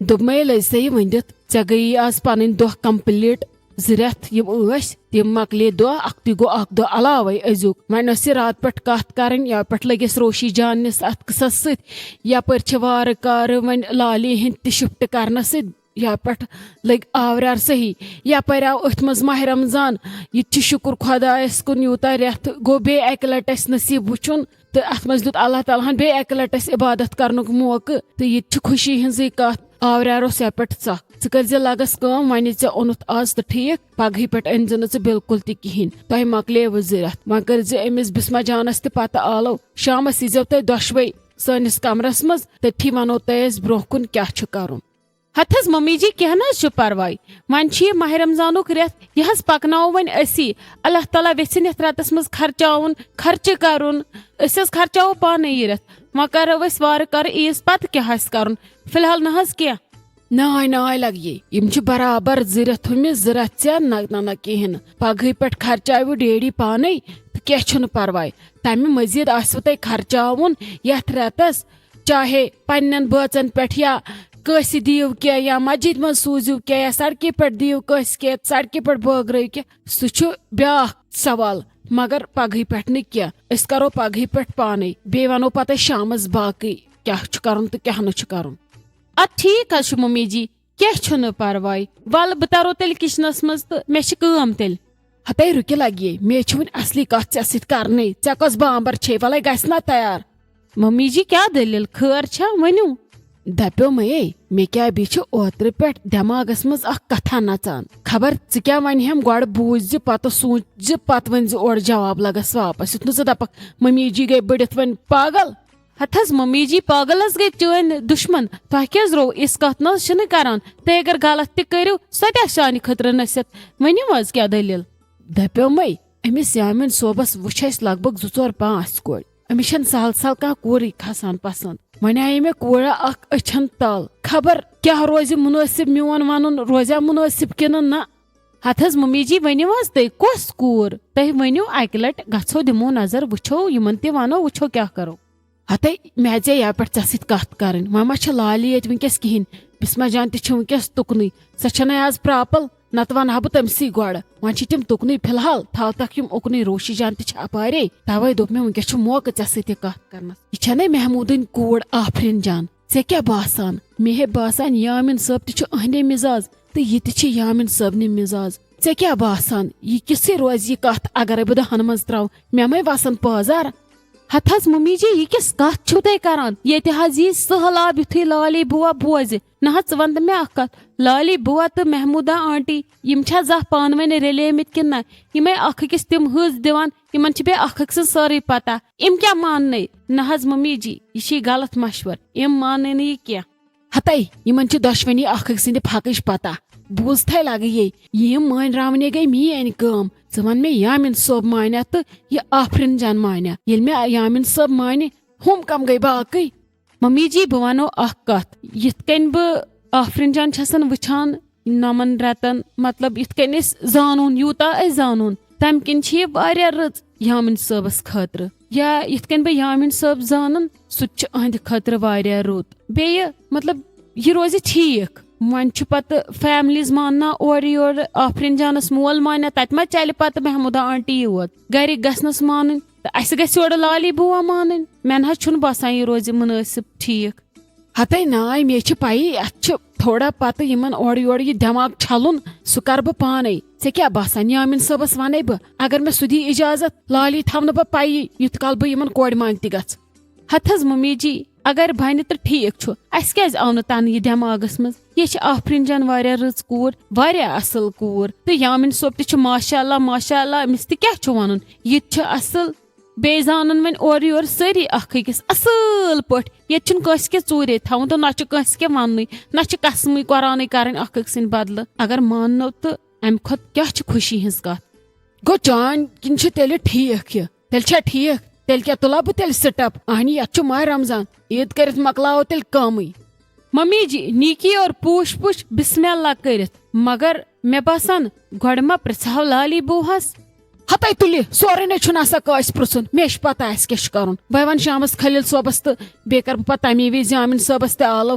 دوٚپمَے لٔج سا یہِ ؤنِتھ ژےٚ گٔیی آز پَنٕنۍ دۄہ کمپلیٖٹ 2 رٮ۪تھ یِم ٲسۍ تِم مۄکلے دۄہ اکھتُے گوٚو 1 دۄہ علاوے أزیُک وۄنۍ ٲس یہِ راتہٕ پٮ۪ٹھ کتھ کرٕنۍ یا پٮ۪ٹھ لٔگِس روشی جاننِس اتھ قٕصس سۭتۍ یپٲرۍ چھِ وارٕ کارٕ وۄنۍ لالی ہٕنٛدۍ تہِ شفٹ کرنس سۭتۍ یا پٮ۪ٹھ لٔگۍ آوریر صحیح یپٲرۍ آو أتھۍ منٛز ماہ رمضان یہِ تہِ چھُ شُکُر خۄدایس کُن یوٗتاہ رٮ۪تھ گوٚو بیٚیہِ اکہِ لٹہِ اسہِ نصیٖب وٕچھُن تہٕ اتھ منٛز دیُت اللہ تعالیٰ ہن بیٚیہِ اکہِ لٹہِ اسہِ عبادت کرنُک موقعہٕ تہٕ یہِ تہِ چھِ خوشی ہٕنٛزٕے کتھ آوریر اوس یپٲرۍ ژکھ ژٕ کٔرزِ لگس کٲم وۄنۍ ژےٚ اوٚنُتھ آز تہٕ ٹھیٖک پگہٕے پٮ۪ٹھ أنزِ نہٕ ژٕ بالکُل تہِ کہیٖنۍ تۄہہِ مۄکلیوٕ 2 رٮ۪تھ وۄنۍ کٔرزِ أمِس بسمہ جانس تہِ پتہٕ آلو شامس ییٖزیو تُہۍ دۄشوے سٲنِس کمرس منٛز تٔتھی ونو تۄہہِ أسۍ برونٛہہ کُن کیاہ چھُ کرُن ہتھ حظ ممی جی کینٛہہ نہ حظ چھُ پرواے وۄنۍ چھُ یہِ ماہ رمضانُک رٮ۪تھ یہِ حظ پکناوو وۄنۍ أسی اللہ تعالیٰ یژھِن یتھ رٮ۪تس منٛز خرچاوُن خرچہٕ کرُن أسۍ حظ خرچاوو پانے یہِ رٮ۪تھ وۄنۍ کرو أسۍ وارٕ کارٕ عیٖز پتہٕ کیاہ آسہِ کرُن فلحال نہ حظ کینٛہہ ناے لگیے یِم چھِ برابر 2 رٮ۪تھ ہُمِس 2 رٮ۪تھ ژےٚ نہ کہیٖنۍ نہٕ پگہٕے پٮ۪ٹھ خرچاوٕ ڈیڈی پانے تہٕ کینٛہہ چھُنہٕ پرواے تمہِ مٔزیٖد آسوٕ تۄہہِ خرچاوُن یتھ رٮ۪تس چاہے پننٮ۪ن بٲژن پٮ۪ٹھ یا کٲنٛسہِ دِیِو کینٛہہ یا مسجد منٛز سوٗزِو کینٛہہ یا سڑکہِ پٮ۪ٹھ دِیِو کٲنٛسہِ کینٛہہ سڑکہِ پٮ۪ٹھ بٲگرٲیِو کینٛہہ سُہ چھُ بیاکھ سوال مگر پگہٕے پٮ۪ٹھ نہٕ کینٛہہ أسۍ کرو پگہٕے پٮ۪ٹھ پانے بیٚیہِ ونو پتہٕ أسۍ شامس باقٕے کیاہ چھُ کرُن تہٕ کیاہ نہٕ چھُ کرُن ادٕ ٹھیٖک حظ چھُ ممی جی کینٛہہ چھُنہٕ پرواے ولہٕ بہٕ ترو تیٚلہِ کچنس منٛز تہٕ مےٚ چھِ کٲم تیٚلہِ ہتے رُکہِ لگیے مےٚ چھِ وۄنۍ اصلی کتھ ژےٚ سۭتۍ کرنٕے ژےٚ کۄس بامبر چھے وَلے گژھِ نا تیار ممی جی کیٛاہ دٔلیٖل خٲر چھا ؤنِو دپیو مے کیٛاہ بیٚیہِ چھُ اوترٕ پٮ۪ٹھ دٮ۪ماغس منٛز اکھ کتھا نژان خبر ژٕ کیٛاہ ونہم گۄڈٕ بوٗزِ پتہٕ سوٗنچ پتہٕ ؤنۍ زِ اورٕ جواب لگس واپس یُتھ نہٕ ژٕ دپکھ ممی جی گٔے بٔڑِتھ وۄنۍ پاگل ہتھ حظ ممی جی پاگل حظ گٔے چٲنۍ دُشمن تۄہہِ کیٛازِ رو یِژھ کتھ نہ حظ چھِنہٕ کران تُہۍ اگر غلط تہِ کٔرِو سۄ تہِ آسہِ سانہِ خٲطرٕ نصیحت ؤنِو حظ کیٛاہ دٔلیٖل دپیو أمِس یامین صوبس وٕچھ اَسہِ لگ بگ 2 4 5 کورِ أمِس چھنہٕ سہل سہل کانٛہہ کوٗرٕے کھسان پسنٛد وۄنۍ آیے مےٚ کوٗرا اکھ أچھن تل خبر کیٛاہ روزِ مُنٲسِب میون ونُن روزیا مُنٲسِب کِنہٕ نہ ہتھ حظ ممی جی ؤنِو حظ تُہۍ کۄس کوٗر تُہۍ ؤنِو اکہِ لٹہِ گژھو دِمو نظر وٕچھو یِمن تہِ ونو وٕچھو کیٛاہ کرو ہتے مےٚ ہیژے یپٲرۍ ژےٚ سۭتۍ کتھ کرٕنۍ وۄنۍ ما چھِ لالی ییٚتہِ وٕنکیٚس کہیٖنۍ بسمہ جان تہِ چھِ وٕنکیٚس تُکنُے سۄ چھنہٕ آز پراپل نتہٕ ونہٕ ہا بہٕ تٔمسٕے گۄڈٕ وۄنۍ چھِ تِم تُکنُے فلحال تھاوتکھ یِم اُکنُے روشی جان تہِ چھِ اپارے توے دوٚپ مےٚ وٕنکیٚس چھُ موقعہٕ ژےٚ سۭتۍ یہِ کتھ کرنس یہِ چھنَے محموٗدٕنۍ کوٗر آفریٖن جان ژےٚ کیٛاہ باسان مےٚ ہے باسان یامین صٲب تہِ چھُ أہنٛدے مِزاز تہٕ یہِ تہِ چھِ یامین صٲبنہِ مِزاز ژےٚ کیٛاہ باسان یہِ کِژھٕے روزِ یہِ کتھ اگرے بہٕ 10 منٛز تراو مےٚ مے وسان پٲزار ہتھ حظ ممی جی یہِ کِژھ کتھ چھِو تُہۍ کران ییٚتہِ حظ یی سہلاب یُتھُے لالی بُوا بوزِ نہ حظ ژٕ ونتہٕ مےٚ اکھ کتھ لالی بُوا تہٕ محموٗدا آنٹی یِم چھا زانٛہہ پانہٕ ؤنۍ رلیمٕتۍ کِنہٕ نہ یِمے اکھ أکِس تِم ہٕز دِوان یِمن چھِ بیٚیہِ اکھ أکۍ سٕنٛز سٲرٕے پتہ یِم کیٛاہ ماننٕے نہ حظ ممی جی یہِ چھِ غلط مشور یِم ماننٕے نہٕ یہِ کینٛہہ ہتے یِمن چھِ دۄشوٕنی اکھ أکۍ سٕنٛدِ پھکٕچ پتہ بوٗزتھے لگیے یِم مٲنۍ راونے گٔے میٲنۍ کٲم ژٕ ون مےٚ یامین صٲب مانیا تہٕ یہِ آفریٖن جان مانیا ییٚلہِ مےٚ یامین صٲب مانہِ ہُم کم گٔے باقٕے ممی جی بہٕ ونو اکھ کتھ یِتھ کٔنۍ بہٕ آفریٖن جان چھسن وٕچھان نۄمن رٮ۪تن مطلب یِتھ کٔنۍ أسۍ زانون یوٗتاہ أسۍ زانون تمہِ کِنۍ چھِ یہِ واریاہ رٕژ یامین صٲبس خٲطرٕ یا یِتھ کٔنۍ بہٕ یامین صٲب زانن سُہ تہِ چھُ أہنٛدِ خٲطرٕ واریاہ رُت بیٚیہِ مطلب یہِ روزِ ٹھیٖک وۄنۍ چھُ پتہٕ فیملیٖز ماننا اورٕ یورٕ آفریٖن جانس مول مانیا تتہِ ما چلہِ پتہٕ محموٗدا آنٹی یوت گرِکۍ گژھنس مانٕنۍ تہٕ اسہِ گژھِ یورٕ لالی بُوا مانٕنۍ مےٚ نہ حظ چھُنہٕ باسان یہِ روزِ مُنٲسِب ٹھیٖک ہتے ناے مےٚ چھِ پیی اتھ چھُ تھوڑا پتہٕ یِمن اورٕ یورٕ یہِ دٮ۪ماغ چھلُن سُہ کرٕ بہٕ پانے ژےٚ کیٛاہ باسان یامین صٲبس ونے بہٕ اگر مےٚ سُہ دی اجازت لالی تھاونہٕ بہٕ پیی یُتھ کال بہٕ یِمن کورِ مانہِ تہِ گژھٕ ہتھ حظ ممی جی اگر بنہِ تہٕ ٹھیٖک چھُ اسہِ کیٛازِ آو نہٕ تنہٕ یہِ دٮ۪ماغس منٛز یہِ چھِ آفریٖن جان واریاہ رٕژ کوٗر واریاہ اصٕل کوٗر تہٕ یامین صٲب تہِ چھُ ماشاء اللہ أمِس تہِ کیٛاہ چھُ ونُن یہِ تہِ چھُ اصٕل بیٚیہِ زانن وۄنۍ اورٕ یورٕ سٲری اکھ أکِس اصٕل پٲٹھۍ ییٚتہِ چھُنہٕ کٲنٛسہِ کینٛہہ ژوٗرے تھاوُن تہٕ نہ چھُ کٲنٛسہِ کینٛہہ وننُے نہ چھِ قسمٕے قۄرانٕے کرٕنۍ اکھ أکۍ سٕنٛدِ بدلہٕ اگر ماننو تہٕ امہِ کھۄتہٕ کیٛاہ چھِ خوشی ہٕنٛز کتھ گوٚو چانہِ کِنۍ چھُ تیٚلہِ ٹھیٖک یہِ تیٚلہِ چھا ٹھیٖک تیٚلہِ کیٛاہ تُلا بہٕ تیٚلہِ سِٹپ اہنی یتھ چھُ ماہ رمضان عیٖد کٔرِتھ مۄکلاوو تیٚلہِ کٲمٕے ممی جی نیٖکی اور پوٗش پوٗش بسمہ اللہ کٔرِتھ مگر مےٚ باسان گۄڈٕ ما پرژھہو لالی بوٗہس ہتے تُلہِ سورُے نَے چھُنہٕ آسان کٲنٛسہِ پرژھُن مےٚ چھِ پتہ اَسہِ کیٛاہ چھُ کرُن بہٕ وَنہٕ شامس خلیل صٲبس تہٕ بیٚیہِ کرٕ بہٕ پتہٕ تمی وِزِ یامین صٲبس تہِ آلو